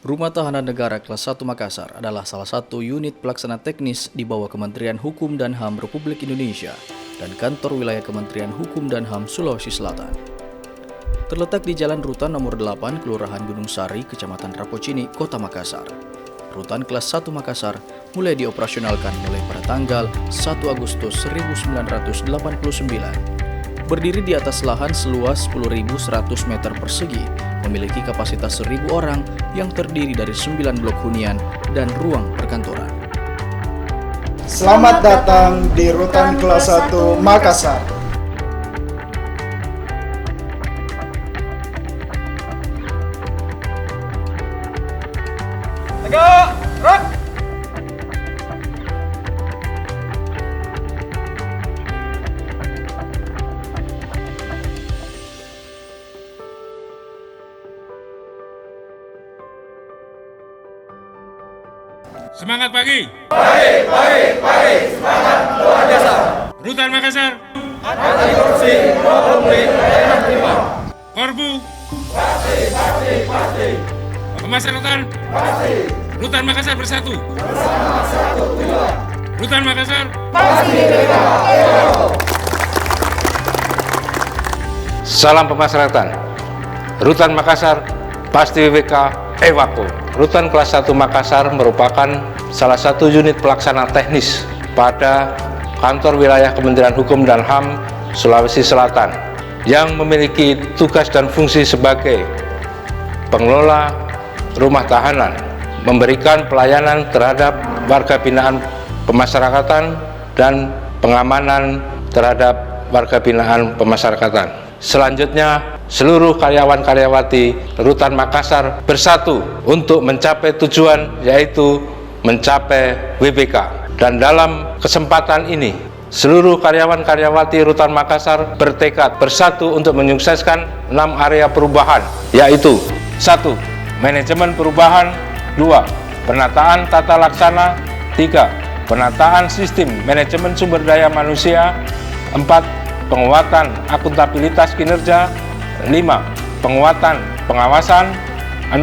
Rumah Tahanan Negara Kelas 1 Makassar adalah salah satu unit pelaksana teknis di bawah Kementerian Hukum dan HAM Republik Indonesia dan kantor wilayah Kementerian Hukum dan HAM Sulawesi Selatan. Terletak di Jalan Rutan nomor 8, Kelurahan Gunung Sari, Kecamatan Rapocini, Kota Makassar. Rutan Kelas 1 Makassar mulai dioperasionalkan mulai pada tanggal 1 Agustus 1989. Berdiri di atas lahan seluas 10.100 meter persegi, memiliki kapasitas 1.000 orang yang terdiri dari 9 blok hunian dan ruang perkantoran. Selamat datang di Rutan Kelas 1 Makassar. Tegak, gerak. Semangat pagi. Pagi, semangat luar biasa. Rutan Makassar. Anti korupsi, pro publik, layanan prima. Korbu. Pasti. Pemasarakatan. Pasti. Rutan Makassar bersatu. Bersama satu tujuan. Rutan Makassar. Pasti mereka. Salam pemasarakatan. Rutan Makassar, pasti WBK, Ewako. Rutan Kelas 1 Makassar merupakan salah satu unit pelaksana teknis pada kantor wilayah Kementerian Hukum dan HAM Sulawesi Selatan yang memiliki tugas dan fungsi sebagai pengelola rumah tahanan, memberikan pelayanan terhadap warga binaan pemasyarakatan dan pengamanan terhadap warga binaan pemasyarakatan. Selanjutnya, seluruh karyawan-karyawati Rutan Makassar bersatu untuk mencapai tujuan, yaitu mencapai WBK. Dan dalam kesempatan ini, seluruh karyawan-karyawati Rutan Makassar bertekad bersatu untuk menyukseskan 6 area perubahan, yaitu 1. Manajemen perubahan, 2. Penataan tata laksana, 3. Penataan sistem manajemen sumber daya manusia, 4. Penguatan akuntabilitas kinerja, 5. Penguatan pengawasan, 6.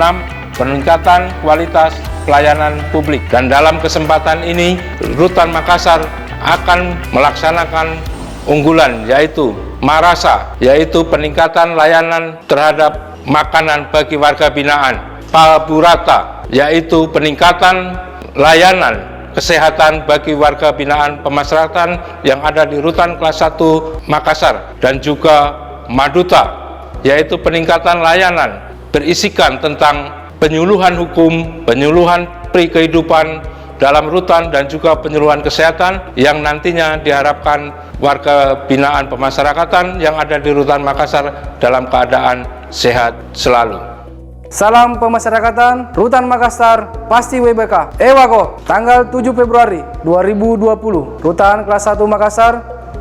Peningkatan kualitas pelayanan publik. Dan dalam kesempatan ini, Rutan Makassar akan melaksanakan unggulan, yaitu Marasa, yaitu peningkatan layanan terhadap makanan bagi warga binaan, Paburata, yaitu peningkatan layanan kesehatan bagi warga binaan pemasyarakatan yang ada di Rutan Kelas 1 Makassar, dan juga Maduta, yaitu peningkatan layanan berisikan tentang penyuluhan hukum, penyuluhan kehidupan dalam rutan, dan juga penyuluhan kesehatan yang nantinya diharapkan warga binaan pemasyarakatan yang ada di Rutan Makassar dalam keadaan sehat selalu. Salam pemasyarakatan, Rutan Makassar, pasti WBK, Ewako, tanggal 7 Februari 2020, Rutan Kelas 1 Makassar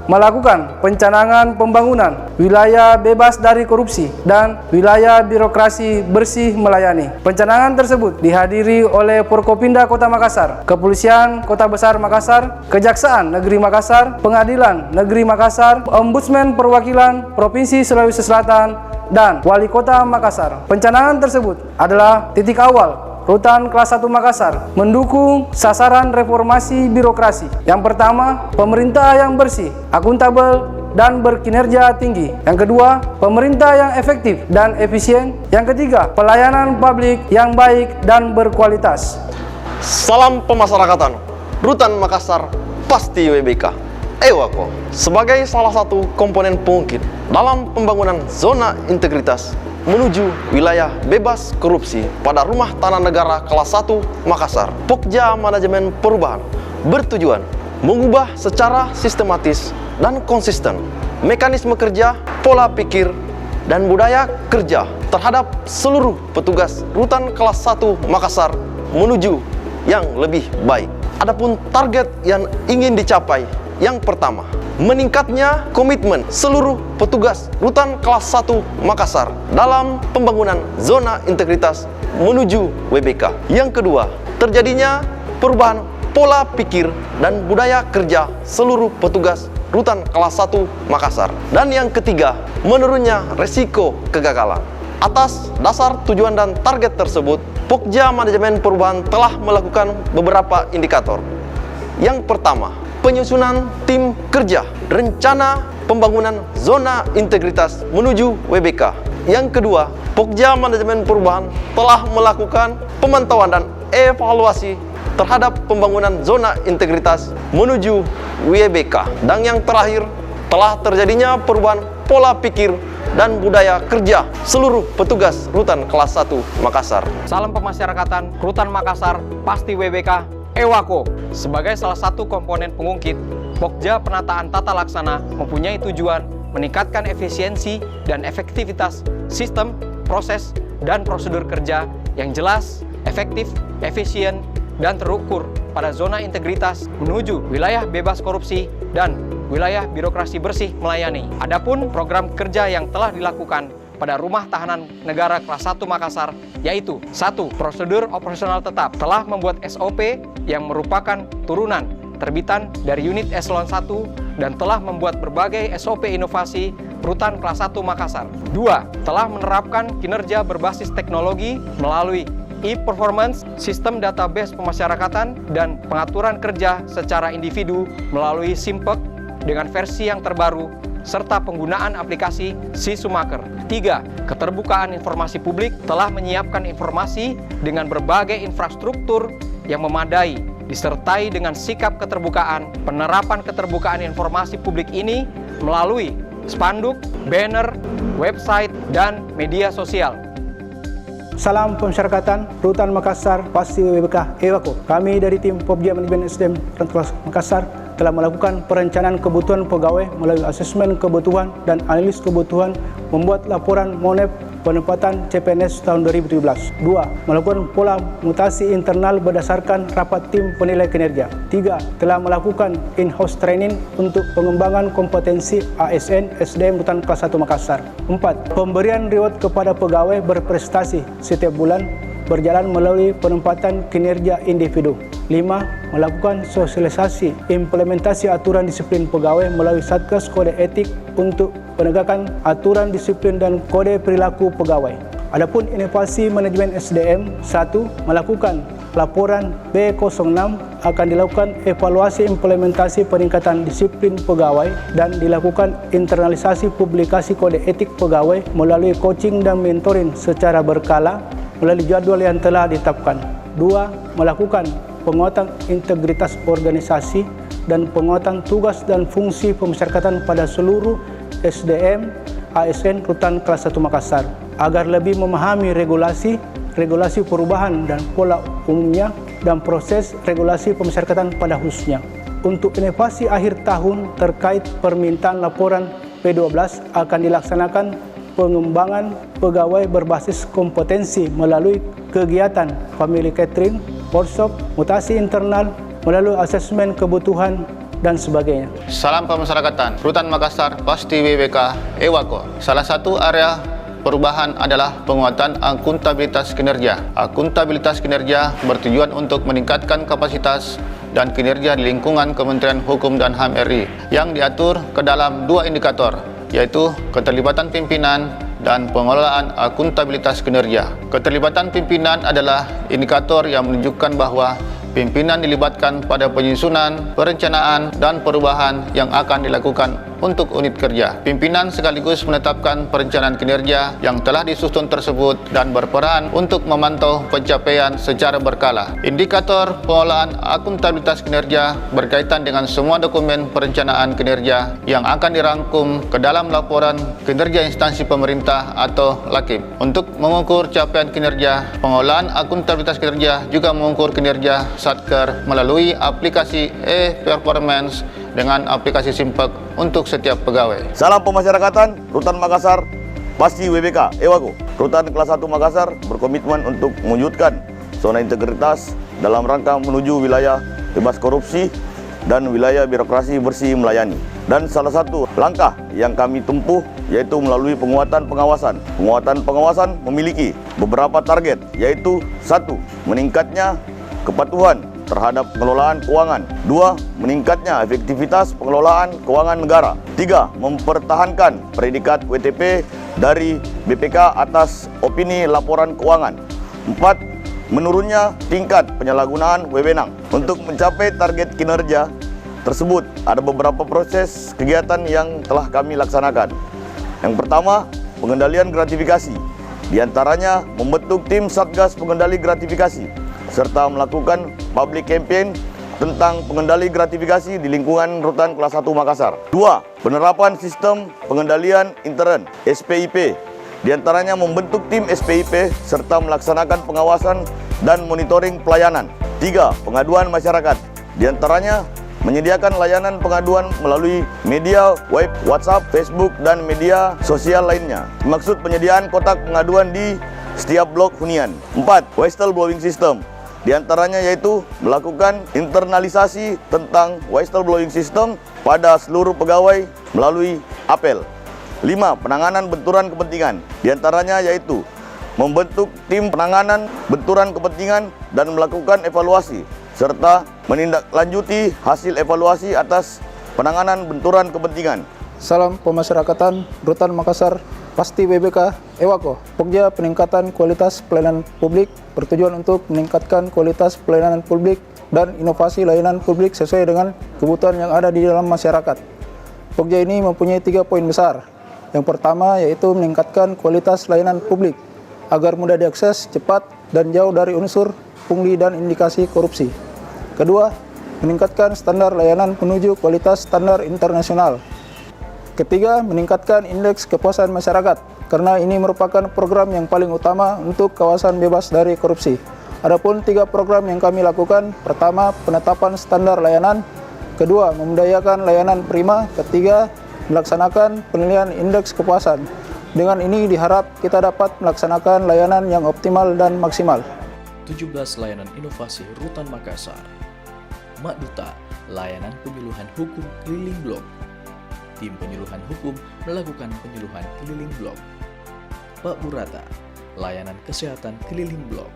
melakukan pencanangan pembangunan wilayah bebas dari korupsi dan wilayah birokrasi bersih melayani. Pencanangan tersebut dihadiri oleh Forkopimda Kota Makassar, Kepolisian Kota Besar Makassar, Kejaksaan Negeri Makassar, Pengadilan Negeri Makassar, Ombudsman Perwakilan Provinsi Sulawesi Selatan, dan Wali Kota Makassar. Pencanangan tersebut adalah titik awal Rutan Kelas 1 Makassar mendukung sasaran reformasi birokrasi. Yang pertama, pemerintah yang bersih, akuntabel, dan berkinerja tinggi. Yang kedua, pemerintah yang efektif dan efisien. Yang ketiga, pelayanan publik yang baik dan berkualitas. Salam pemasarakatan, Rutan Makassar, pasti WBK. Ewako sebagai salah satu komponen pengungkit dalam pembangunan zona integritas menuju wilayah bebas korupsi pada Rumah Tanah Negara Kelas 1 Makassar. Pokja Manajemen Perubahan bertujuan mengubah secara sistematis dan konsisten mekanisme kerja, pola pikir, dan budaya kerja terhadap seluruh petugas Rutan Kelas 1 Makassar menuju yang lebih baik. Adapun target yang ingin dicapai, yang pertama, meningkatnya komitmen seluruh petugas Rutan Kelas 1 Makassar dalam pembangunan zona integritas menuju WBK. Yang kedua, terjadinya perubahan pola pikir dan budaya kerja seluruh petugas Rutan Kelas 1 Makassar. Dan yang ketiga, menurunnya resiko kegagalan. Atas dasar tujuan dan target tersebut, Pokja Manajemen Perubahan telah melakukan beberapa indikator. Yang pertama, penyusunan tim kerja rencana pembangunan zona integritas menuju WBK. Yang kedua, Pokja Manajemen Perubahan telah melakukan pemantauan dan evaluasi terhadap pembangunan zona integritas menuju WBK. Dan yang terakhir, telah terjadinya perubahan pola pikir dan budaya kerja seluruh petugas Rutan Kelas 1 Makassar. Salam pemasyarakatan Rutan Makassar pasti WBK Ewako. Sebagai salah satu komponen pengungkit, Pokja Penataan Tata Laksana mempunyai tujuan meningkatkan efisiensi dan efektivitas sistem, proses, dan prosedur kerja yang jelas, efektif, efisien, dan terukur pada zona integritas menuju wilayah bebas korupsi dan wilayah birokrasi bersih melayani. Adapun program kerja yang telah dilakukan pada Rumah Tahanan Negara Kelas 1 Makassar yaitu 1. Prosedur operasional tetap telah membuat SOP yang merupakan turunan terbitan dari unit eselon 1 dan telah membuat berbagai SOP inovasi Rutan Kelas 1 Makassar. 2. Telah menerapkan kinerja berbasis teknologi melalui e-performance, sistem database pemasyarakatan, dan pengaturan kerja secara individu melalui Simpek dengan versi yang terbaru, serta penggunaan aplikasi Sisumaker. 3. Keterbukaan informasi publik telah menyiapkan informasi dengan berbagai infrastruktur yang memadai, disertai dengan sikap keterbukaan. Penerapan keterbukaan informasi publik ini melalui spanduk, banner, website, dan media sosial. Salam pemasyarakatan Rutan Makassar pasti WBK Ewako. Kami dari tim Pokja Manajemen SDM Rutan Makassar telah melakukan perencanaan kebutuhan pegawai melalui asesmen kebutuhan dan analis kebutuhan, membuat laporan MONEP penempatan CPNS tahun 2017. 2. Melakukan pola mutasi internal berdasarkan rapat tim penilai kinerja. 3. Telah melakukan in-house training untuk pengembangan kompetensi ASN SDM Rutan Kelas 1 Makassar. 4. Pemberian reward kepada pegawai berprestasi setiap bulan berjalan melalui penempatan kinerja individu. 5. Melakukan sosialisasi implementasi aturan disiplin pegawai melalui Satgas Kode Etik untuk penegakan aturan disiplin dan kode perilaku pegawai. Adapun inovasi manajemen SDM, 1. Melakukan laporan B06 akan dilakukan evaluasi implementasi peningkatan disiplin pegawai dan dilakukan internalisasi publikasi kode etik pegawai melalui coaching dan mentoring secara berkala melalui jadwal yang telah ditetapkan. 2. Melakukan penguatan integritas organisasi dan penguatan tugas dan fungsi pemasyarakatan pada seluruh SDM ASN Rutan Kelas 1 Makassar agar lebih memahami regulasi perubahan dan pola umumnya dan proses regulasi pemasyarakatan pada khususnya. Untuk inovasi akhir tahun terkait permintaan laporan P12 akan dilaksanakan pengembangan pegawai berbasis kompetensi melalui kegiatan family catering, workshop, mutasi internal, melalui asesmen kebutuhan, dan sebagainya. Salam pemasyarakatan Rutan Makassar pasti WBK Ewako. Salah satu area perubahan adalah penguatan akuntabilitas kinerja. Akuntabilitas kinerja bertujuan untuk meningkatkan kapasitas dan kinerja di lingkungan Kementerian Hukum dan HAM RI yang diatur ke dalam 2 indikator, yaitu keterlibatan pimpinan dan pengelolaan akuntabilitas kinerja. Keterlibatan pimpinan adalah indikator yang menunjukkan bahwa pimpinan dilibatkan pada penyusunan, perencanaan, dan perubahan yang akan dilakukan untuk unit kerja. Pimpinan sekaligus menetapkan perencanaan kinerja yang telah disusun tersebut dan berperan untuk memantau pencapaian secara berkala. Indikator pengelolaan akuntabilitas kinerja berkaitan dengan semua dokumen perencanaan kinerja yang akan dirangkum ke dalam laporan kinerja instansi pemerintah atau LAKIP. Untuk mengukur capaian kinerja, pengelolaan akuntabilitas kinerja juga mengukur kinerja Satker melalui aplikasi e-performance dengan aplikasi Simpek untuk setiap pegawai. Salam pemasyarakatan Rutan Makassar pasti WBK Ewako. Rutan Kelas 1 Makassar berkomitmen untuk mewujudkan zona integritas dalam rangka menuju wilayah bebas korupsi dan wilayah birokrasi bersih melayani. Dan salah satu langkah yang kami tempuh yaitu melalui penguatan pengawasan. Penguatan pengawasan memiliki beberapa target, yaitu 1. Meningkatnya kepatuhan terhadap pengelolaan keuangan. 2. Meningkatnya efektivitas pengelolaan keuangan negara. 3. Mempertahankan predikat WTP dari BPK atas opini laporan keuangan. 4. menurunnya tingkat penyalahgunaan wewenang. Untuk mencapai target kinerja tersebut, ada beberapa proses kegiatan yang telah kami laksanakan. Yang pertama, pengendalian gratifikasi. Di antaranya membentuk tim Satgas Pengendali Gratifikasi serta melakukan public campaign tentang pengendali gratifikasi di lingkungan Rutan Kelas 1 Makassar. 2. Penerapan sistem pengendalian intern SPIP. Di antaranya membentuk tim SPIP serta melaksanakan pengawasan dan monitoring pelayanan. 3. Pengaduan masyarakat. Di antaranya menyediakan layanan pengaduan melalui media web, WhatsApp, Facebook, dan media sosial lainnya. Maksud penyediaan kotak pengaduan di setiap blok hunian. 4. Whistleblowing system. Di antaranya yaitu melakukan internalisasi tentang whistleblowing system pada seluruh pegawai melalui apel. 5. Penanganan benturan kepentingan. Di antaranya yaitu membentuk tim penanganan benturan kepentingan dan melakukan evaluasi serta menindaklanjuti hasil evaluasi atas penanganan benturan kepentingan. Salam pemasyarakatan Rutan Makassar, Pasti WBK Ewako. Pokja peningkatan kualitas pelayanan publik bertujuan untuk meningkatkan kualitas pelayanan publik dan inovasi layanan publik sesuai dengan kebutuhan yang ada di dalam masyarakat. Pokja ini mempunyai 3 poin besar. Yang pertama yaitu meningkatkan kualitas layanan publik agar mudah diakses, cepat, dan jauh dari unsur pungli dan indikasi korupsi. Kedua, meningkatkan standar layanan menuju kualitas standar internasional. Ketiga, meningkatkan indeks kepuasan masyarakat, karena ini merupakan program yang paling utama untuk kawasan bebas dari korupsi. Adapun 3 program yang kami lakukan, pertama, penetapan standar layanan, kedua, membudayakan layanan prima, ketiga, melaksanakan penilaian indeks kepuasan. Dengan ini diharap kita dapat melaksanakan layanan yang optimal dan maksimal. 17 layanan inovasi Rutan Makassar. Mak Duta, layanan penyuluhan hukum keliling blok. Tim penyuluhan hukum melakukan penyuluhan keliling blok. Pak Burata, layanan kesehatan keliling blok.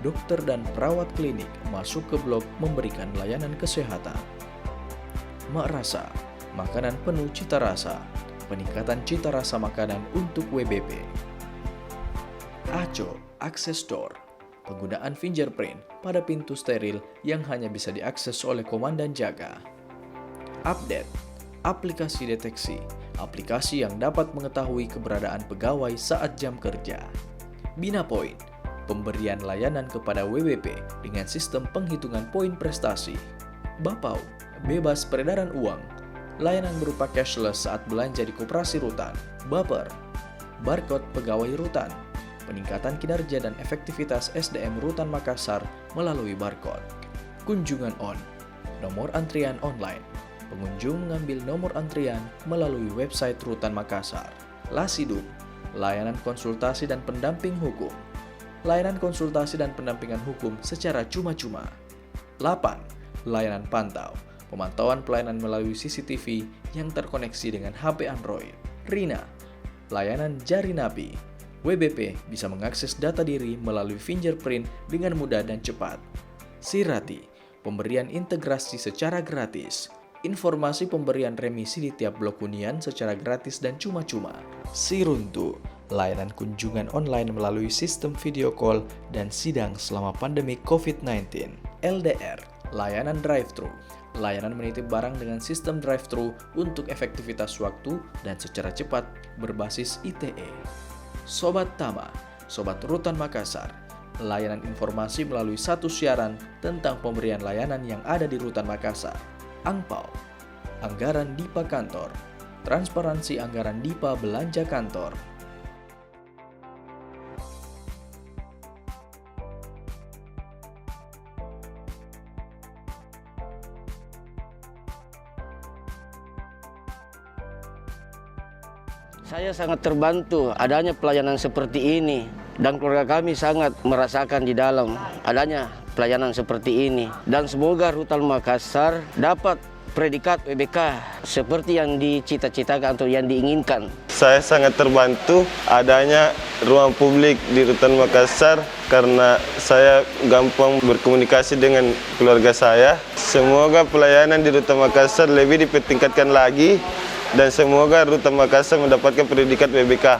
Dokter dan perawat klinik masuk ke blok memberikan layanan kesehatan. Mak Rasa, makanan penuh cita rasa. Peningkatan cita rasa makanan untuk WBP. Aco, Access Door. Penggunaan fingerprint pada pintu steril yang hanya bisa diakses oleh komandan jaga. Update, aplikasi deteksi, aplikasi yang dapat mengetahui keberadaan pegawai saat jam kerja. Bina Point, pemberian layanan kepada WBP dengan sistem penghitungan poin prestasi. Bapau, bebas peredaran uang, layanan berupa cashless saat belanja di koperasi rutan. Baper, barcode pegawai rutan, peningkatan kinerja dan efektivitas SDM Rutan Makassar melalui barcode. Kunjungan on, nomor antrian online. Pengunjung mengambil nomor antrian melalui website Rutan Makassar. Lasidum, layanan konsultasi dan pendamping hukum. Layanan konsultasi dan pendampingan hukum secara cuma-cuma. 8. Layanan pantau, pemantauan pelayanan melalui CCTV yang terkoneksi dengan HP Android. Rina, layanan jari napi. WBP bisa mengakses data diri melalui fingerprint dengan mudah dan cepat. Sirati, pemberian integrasi secara gratis. Informasi pemberian remisi di tiap blok hunian secara gratis dan cuma-cuma. Siruntu, layanan kunjungan online melalui sistem video call dan sidang selama pandemi COVID-19. LDR, layanan drive-thru, layanan menitip barang dengan sistem drive-thru untuk efektivitas waktu dan secara cepat berbasis ITE. Sobat Tama, Sobat Rutan Makassar, layanan informasi melalui satu siaran tentang pemberian layanan yang ada di Rutan Makassar. Angpau, anggaran DIPA kantor, transparansi anggaran DIPA belanja kantor. Saya sangat terbantu adanya pelayanan seperti ini dan keluarga kami sangat merasakan di dalam adanya pelayanan seperti ini. Dan semoga Rutan Makassar dapat predikat WBK seperti yang dicita-citakan atau yang diinginkan. Saya sangat terbantu adanya ruang publik di Rutan Makassar karena saya gampang berkomunikasi dengan keluarga saya. Semoga pelayanan di Rutan Makassar lebih dipertingkatkan lagi dan semoga Rutan Makassar mendapatkan predikat WBK.